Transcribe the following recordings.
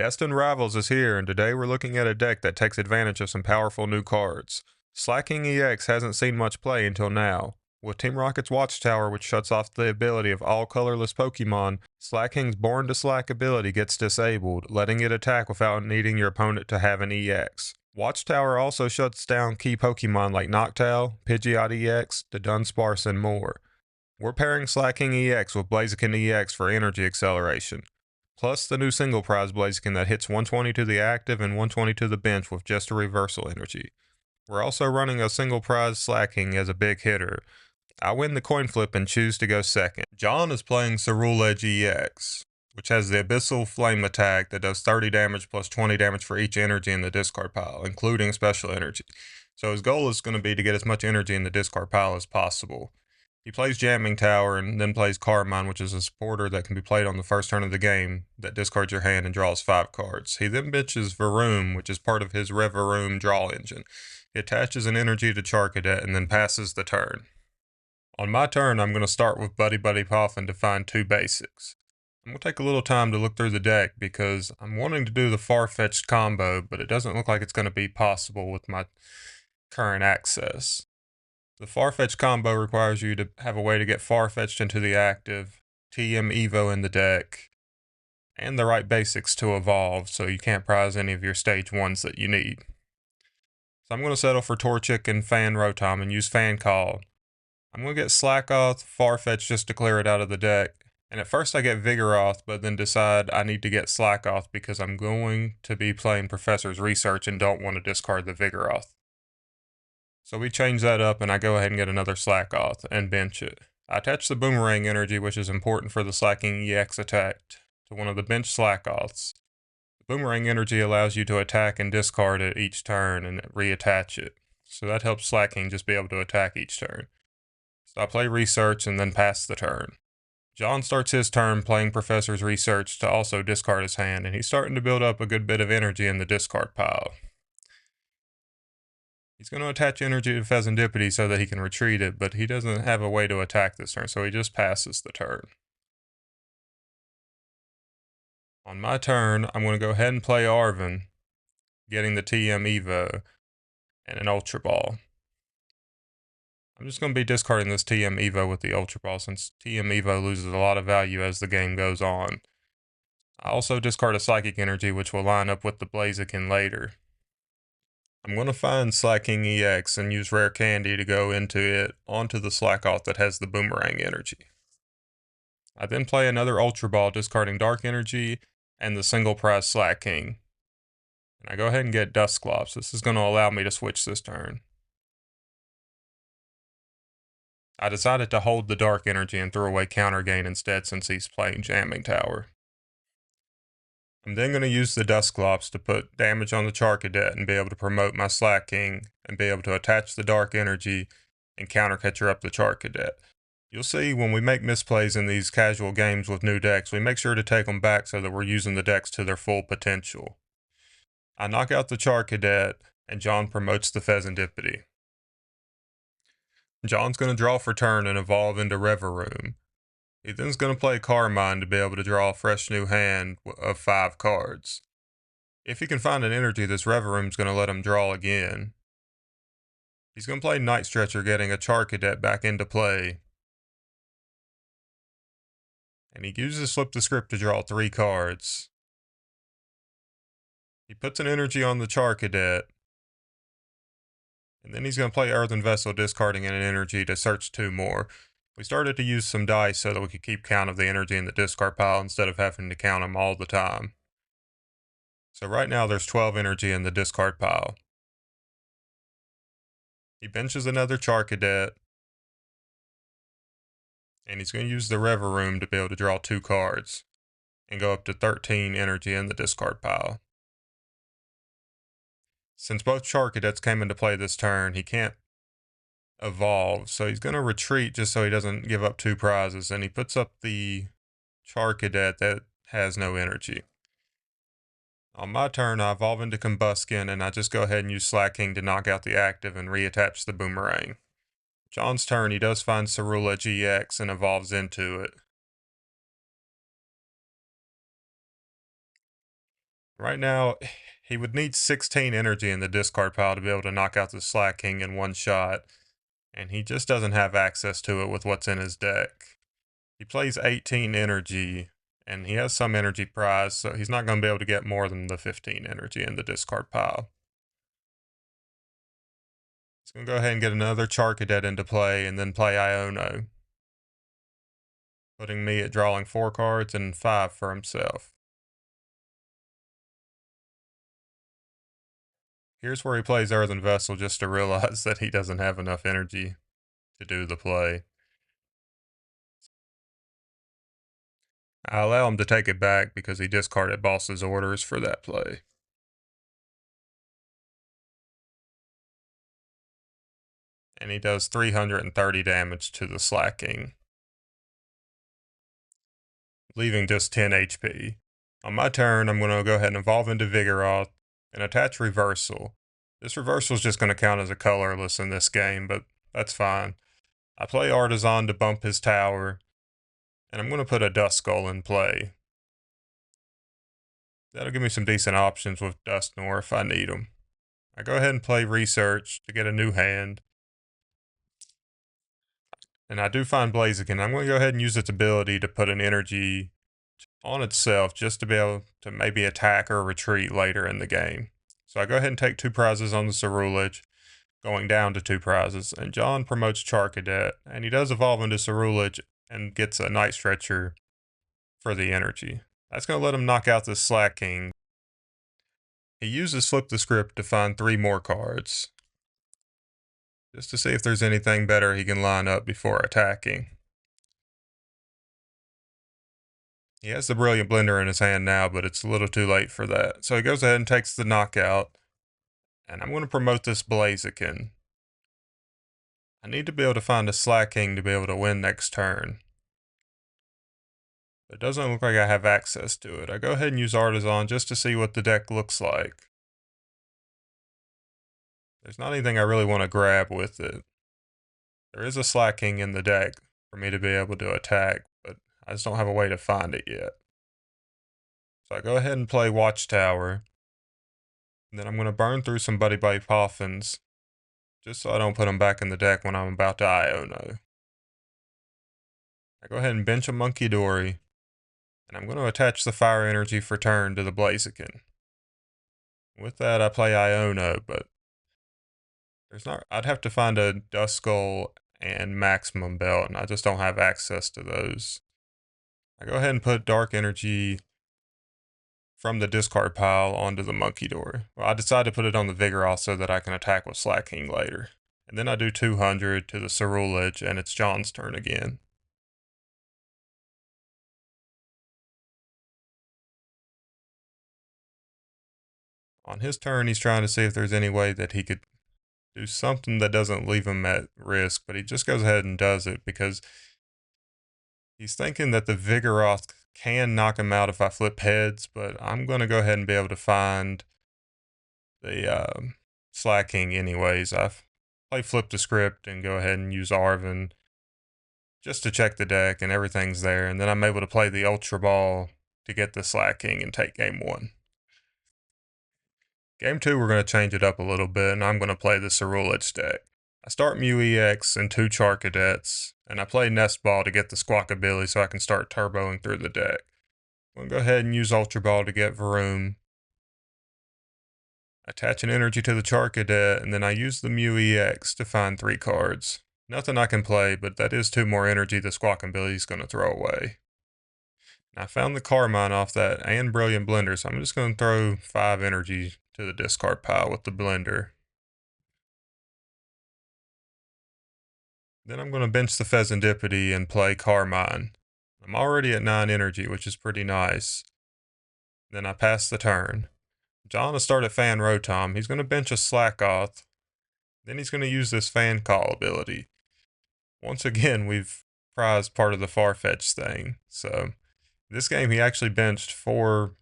Destined Rivals is here, and today we're looking at a deck that takes advantage of some powerful new cards. Slaking EX hasn't seen much play until now. With Team Rocket's Watchtower, which shuts off the ability of all colorless Pokemon, Slaking's Born to Slack ability gets disabled, letting it attack without needing your opponent to have an EX. Watchtower also shuts down key Pokemon like Noctowl, Pidgeot EX, the Dunsparce, and more. We're pairing Slaking EX with Blaziken EX for energy acceleration. Plus the new single prize Blaziken that hits 120 to the active and 120 to the bench with just a reversal energy. We're also running a single prize Slaking as a big hitter. I win the coin flip and choose to go second. John is playing Ceruledge EX, which has the Abyssal Flame attack that does 30 damage plus 20 damage for each energy in the discard pile, including special energy. So his goal is going to be to get as much energy in the discard pile as possible. He plays Jamming Tower and then plays Carmine, which is a supporter that can be played on the first turn of the game that discards your hand and draws 5 cards. He then benches Varoom, which is part of his Revaroom draw engine. He attaches an energy to Charcadet and then passes the turn. On my turn, I'm going to start with Buddy Buddy Poffin to find 2 basics. I'm going to take a little time to look through the deck because I'm wanting to do the far-fetched combo, but it doesn't look like it's going to be possible with my current access. The Farfetch combo requires you to have a way to get Farfetched into the active, TM Evo in the deck, and the right basics to evolve so you can't prize any of your stage 1s that you need. So I'm going to settle for Torchic and Fan Rotom and use Fan Call. I'm going to get Slackoth, Farfetch just to clear it out of the deck. And at first I get Vigoroth, but then decide I need to get Slackoth because I'm going to be playing Professor's Research and don't want to discard the Vigoroth. So we change that up and I go ahead and get another Slackoth and bench it. I attach the Boomerang energy, which is important for the Slaking EX attack, to one of the bench Slackoths. The Boomerang energy allows you to attack and discard it each turn and reattach it. So that helps Slaking just be able to attack each turn. So I play Research and then pass the turn. John starts his turn playing Professor's Research to also discard his hand, and he's starting to build up a good bit of energy in the discard pile. He's going to attach energy to Pheasantipede so that he can retreat it, but he doesn't have a way to attack this turn, so he just passes the turn. On my turn, I'm going to go ahead and play Arven, getting the TM Evo and an Ultra Ball. I'm just going to be discarding this TM Evo with the Ultra Ball since TM Evo loses a lot of value as the game goes on. I also discard a Psychic Energy, which will line up with the Blaziken later. I'm going to find Slaking EX and use Rare Candy to go into it onto the Slackoth that has the Boomerang energy. I then play another Ultra Ball, discarding Dark Energy and the single prize Slaking. And I go ahead and get Dusclops. This is going to allow me to switch this turn. I decided to hold the Dark Energy and throw away Counter Gain instead since he's playing Jamming Tower. I'm then going to use the Dusclops to put damage on the Charcadet and be able to promote my Slaking and be able to attach the Dark Energy and counter catcher up the Charcadet. You'll see when we make misplays in these casual games with new decks, we make sure to take them back so that we're using the decks to their full potential. I knock out the Charcadet and John promotes the Pheasantipede. John's going to draw for turn and evolve into Revaroom. He then's going to play Carmine to be able to draw a fresh new hand of 5 cards. If he can find an energy, this Revaroom's going to let him draw again. He's going to play Night Stretcher, getting a Charcadet back into play. And he uses Flip the Script to draw 3 cards. He puts an energy on the Charcadet. And then he's going to play Earthen Vessel, discarding an energy to search 2 more. We started to use some dice so that we could keep count of the energy in the discard pile instead of having to count them all the time. So right now there's 12 energy in the discard pile. He benches another Charcadet. And he's going to use the Revaroom to be able to draw 2 cards and go up to 13 energy in the discard pile. Since both Charcadets came into play this turn, he can't evolve, so he's going to retreat just so he doesn't give up 2 prizes, and he puts up the Charcadet that has no energy. On my turn, I evolve into Combuskin, and I just go ahead and use Slaking to knock out the active and reattach the Boomerang. John's turn, he does find Ceruledge EX and evolves into it. Right now, he would need 16 energy in the discard pile to be able to knock out the Slaking in one shot, and he just doesn't have access to it with what's in his deck. He plays 18 energy, and he has some energy prize, so he's not going to be able to get more than the 15 energy in the discard pile. He's going to go ahead and get another Charcadet into play, and then play Iono, putting me at drawing 4 cards and 5 for himself. Here's where he plays Earthen Vessel just to realize that he doesn't have enough energy to do the play. I allow him to take it back because he discarded Boss's Orders for that play. And he does 330 damage to the Slaking, leaving just 10 HP. On my turn, I'm going to go ahead and evolve into Vigoroth and attach Reversal. This Reversal is just going to count as a colorless in this game, but that's fine. I play Artisan to bump his tower, and I'm going to put a Dust Skull in play. That'll give me some decent options with Dustnor if I need them. I go ahead and play Research to get a new hand. And I do find Blaziken. I'm going to go ahead and use its ability to put an energy on itself just to be able to maybe attack or retreat later in the game. So I go ahead and take 2 prizes on the Ceruledge, going down to 2 prizes. And John promotes Charcadet, and he does evolve into Ceruledge and gets a Night Stretcher for the energy. That's going to let him knock out the Slaking. He uses Flip the Script to find 3 more cards, just to see if there's anything better he can line up before attacking. He has the Brilliant Blender in his hand now, but it's a little too late for that. So he goes ahead and takes the knockout, and I'm going to promote this Blaziken. I need to be able to find a Slaking to be able to win next turn. It doesn't look like I have access to it. I go ahead and use Artisan just to see what the deck looks like. There's not anything I really want to grab with it. There is a Slaking in the deck for me to be able to attack, but I just don't have a way to find it yet. So I go ahead and play Watchtower. And then I'm going to burn through some Buddy Buddy Poffins, just so I don't put them back in the deck when I'm about to Iono. I go ahead and bench a Monkey Dory, and I'm going to attach the Fire Energy for turn to the Blaziken. With that, I play Iono, but I'd have to find a Dust Skull and Maximum Belt, and I just don't have access to those. I go ahead and put Dark Energy from the discard pile onto the Monkey Door. Well, I decide to put it on the Vigoroth so that I can attack with Slaking later. And then I do 200 to the Ceruledge, and it's John's turn again. On his turn, he's trying to see if there's any way that he could do something that doesn't leave him at risk, but he just goes ahead and does it because he's thinking that the Vigoroth can knock him out if I flip heads, but I'm going to go ahead and be able to find the Slaking anyways. I play Flip the Script and go ahead and use Arven just to check the deck, and everything's there, and then I'm able to play the Ultra Ball to get the Slaking and take game 1. Game 2, we're going to change it up a little bit, and I'm going to play the Ceruledge deck. I start Mew EX and 2 Charcadets, and I play Nest Ball to get the Squawkabilly so I can start turboing through the deck. I'm going to go ahead and use Ultra Ball to get Varoom. Attach an energy to the Charcadet, and then I use the Mew EX to find 3 cards. Nothing I can play, but that is 2 more energy the Squawkabilly is going to throw away. I found the Carmine off that and Brilliant Blender, so I'm just going to throw 5 energy to the discard pile with the Blender. Then I'm going to bench the Pheasantipity and play Carmine. I'm already at 9 energy, which is pretty nice. Then I pass the turn. John will start at Fan Rotom. He's going to bench a Slackoth. Then he's going to use this Fan Call ability. Once again, we've prized part of the Farfetch thing. So this game, he actually benched 4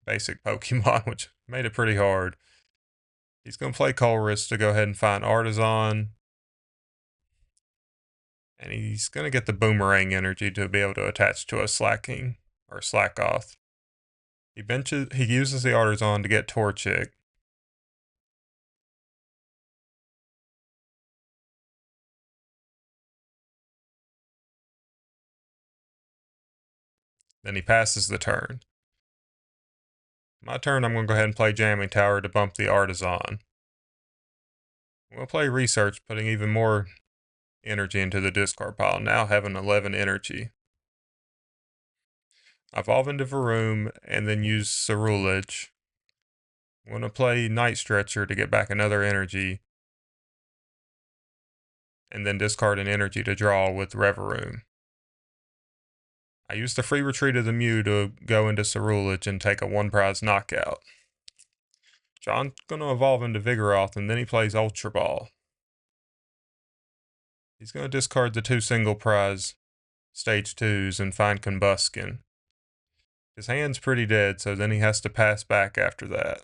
basic Pokemon, which made it pretty hard. He's going to play Colress to go ahead and find Artisan. And he's going to get the Boomerang energy to be able to attach to a Slaking or Slackoth. He uses the Artisan to get Torchic. Then he passes the turn. My turn, I'm going to go ahead and play Jamming Tower to bump the Artisan. I'm going to play Research, putting even more energy into the discard pile, now having 11 energy. Evolve into Varoom and then use Ceruledge. I'm going to play Night Stretcher to get back another energy, and then discard an energy to draw with Reveroom. I use the free retreat of the Mew to go into Ceruledge and take a 1-prize knockout. John's going to evolve into Vigoroth, and then he plays Ultra Ball. He's going to discard the 2 single prize stage 2s and find Combuskin. His hand's pretty dead, so then he has to pass back after that.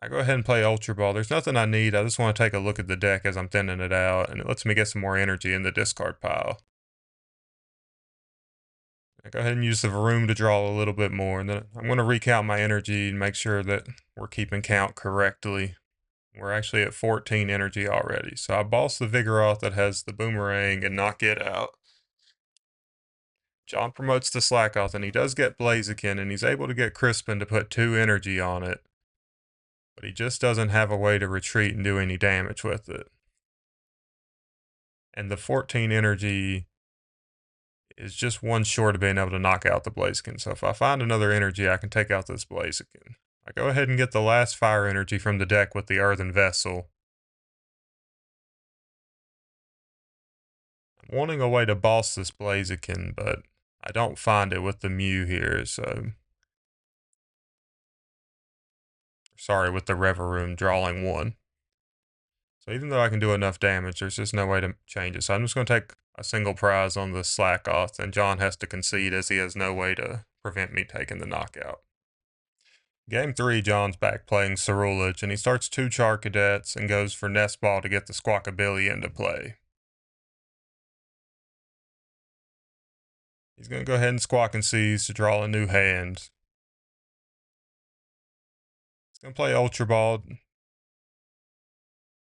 I go ahead and play Ultra Ball. There's nothing I need. I just want to take a look at the deck as I'm thinning it out, and it lets me get some more energy in the discard pile. I go ahead and use the Varoom to draw a little bit more, and then I'm going to recount my energy and make sure that we're keeping count correctly. We're actually at 14 energy already. So I boss the Vigoroth that has the Boomerang and knock it out. John promotes the Slackoth, and he does get Blaziken, and he's able to get Crispin to put 2 energy on it. But he just doesn't have a way to retreat and do any damage with it. And the 14 energy is just one short of being able to knock out the Blaziken. So if I find another energy, I can take out this Blaziken. I go ahead and get the last fire energy from the deck with the Earthen Vessel. I'm wanting a way to boss this Blaziken, but I don't find it with the Mew here, so... Sorry, with the Reveroom drawing 1. So even though I can do enough damage, there's just no way to change it. So I'm just going to take a single prize on the Slackoth, and John has to concede as he has no way to prevent me taking the knockout. Game 3, John's back playing Ceruledge, and he starts 2 Charcadets and goes for Nest Ball to get the Squawkabilly into play. He's going to go ahead and Squawk and Seize to draw a new hand. He's going to play Ultra Ball.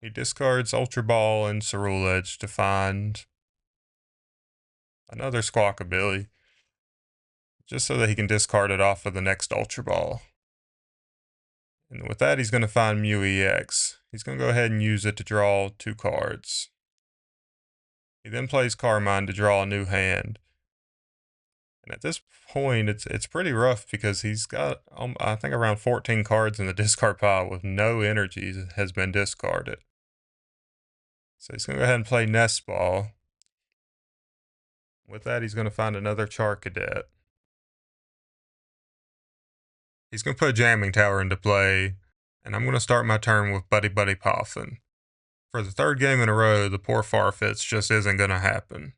He discards Ultra Ball and Ceruledge to find another Squawkabilly, just so that he can discard it off of the next Ultra Ball. And with that, he's going to find Mew EX. He's going to go ahead and use it to draw 2 cards. He then plays Carmine to draw a new hand. And at this point, it's pretty rough because he's got, I think, around 14 cards in the discard pile with no energy has been discarded. So he's going to go ahead and play Nest Ball. With that, he's going to find another Charcadet. He's going to put a Jamming Tower into play, and I'm going to start my turn with Buddy Buddy Poffin. For the 3rd game in a row, the poor Farfetch just isn't going to happen.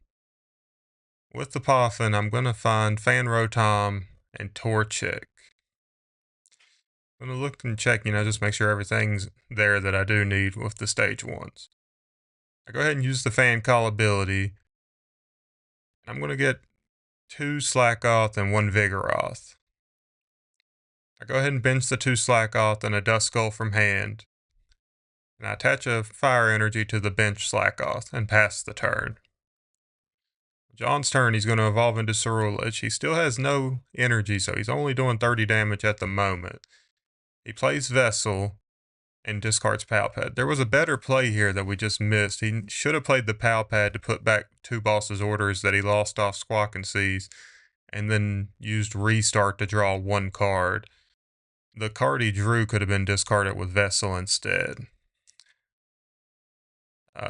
With the Poffin, I'm going to find Fan Rotom and Torchic. I'm going to look and check, just make sure everything's there that I do need with the stage 1s. I go ahead and use the Fan Call ability. I'm going to get 2 Slackoth and 1 Vigoroth. I go ahead and bench the 2 Slackoth and a Duskull from hand. And I attach a fire energy to the bench Slackoth and pass the turn. John's turn, he's going to evolve into Ceruledge. He still has no energy, so he's only doing 30 damage at the moment. He plays Vessel and discards Pal Pad. There was a better play here that we just missed. He should have played the Pal Pad to put back 2 Boss's Orders that he lost off Squawk and Seize, and then used Restart to draw 1 card. The card he drew could have been discarded with Vessel instead.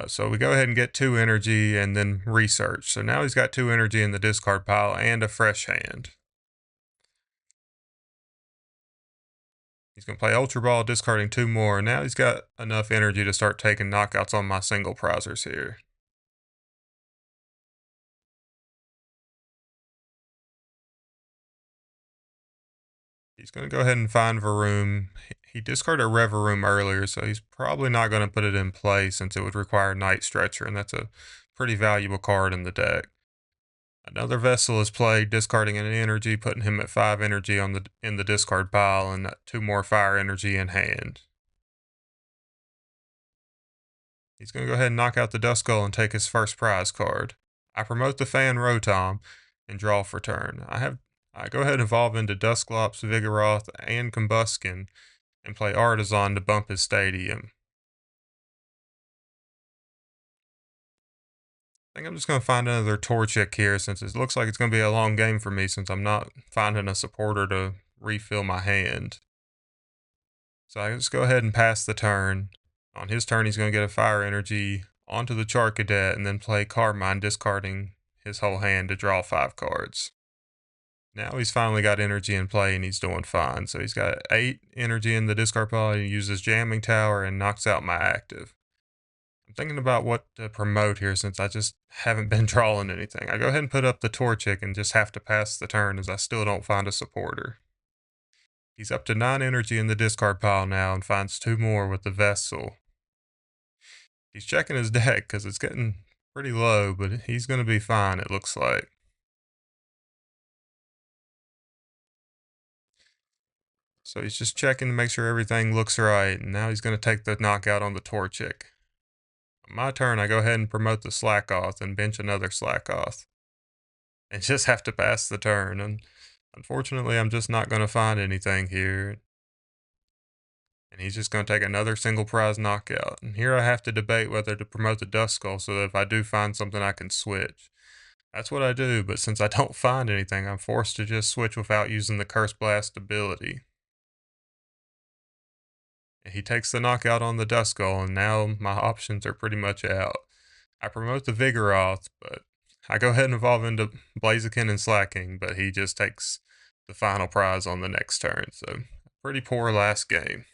So we go ahead and get 2 energy and then Research. So now he's got 2 energy in the discard pile and a fresh hand. He's going to play Ultra Ball, discarding 2 more. Now he's got enough energy to start taking knockouts on my single prizers here. He's going to go ahead and find Varoom. He discarded a Reveroom earlier, so he's probably not going to put it in play since it would require Night Stretcher, and that's a pretty valuable card in the deck. Another vessel is played, discarding an energy, putting him at 5 energy in the discard pile, and 2 more fire energy in hand. He's going to go ahead and knock out the Dust Skull and take his first prize card. I promote the Fan Rotom and draw for turn. I go ahead and evolve into Dusclops, Vigoroth, and Combuskin and play Artisan to bump his stadium. I think I'm just going to find another Torchic here since it looks like it's going to be a long game for me since I'm not finding a supporter to refill my hand. So I just go ahead and pass the turn. On his turn, he's going to get a Fire Energy onto the Charcadet and then play Carmine, discarding his whole hand to draw 5 cards. Now he's finally got energy in play and he's doing fine. So he's got 8 energy in the discard pile. He uses Jamming Tower and knocks out my active. I'm thinking about what to promote here since I just haven't been drawing anything. I go ahead and put up the Torchic and just have to pass the turn as I still don't find a supporter. He's up to 9 energy in the discard pile now and finds 2 more with the Vessel. He's checking his deck because it's getting pretty low, but he's going to be fine, it looks like. So he's just checking to make sure everything looks right, and now he's going to take the knockout on the Torchic. On my turn, I go ahead and promote the Slackoth and bench another Slackoth. And just have to pass the turn, and unfortunately I'm just not going to find anything here. And he's just going to take another single prize knockout. And here I have to debate whether to promote the Dust Skull so that if I do find something I can switch. That's what I do, but since I don't find anything, I'm forced to just switch without using the Curse Blast ability. And he takes the knockout on the Dust Skull, and now my options are pretty much out. I promote the Vigoroth, but I go ahead and evolve into Blaziken and Slaking, but he just takes the final prize on the next turn. So, pretty poor last game.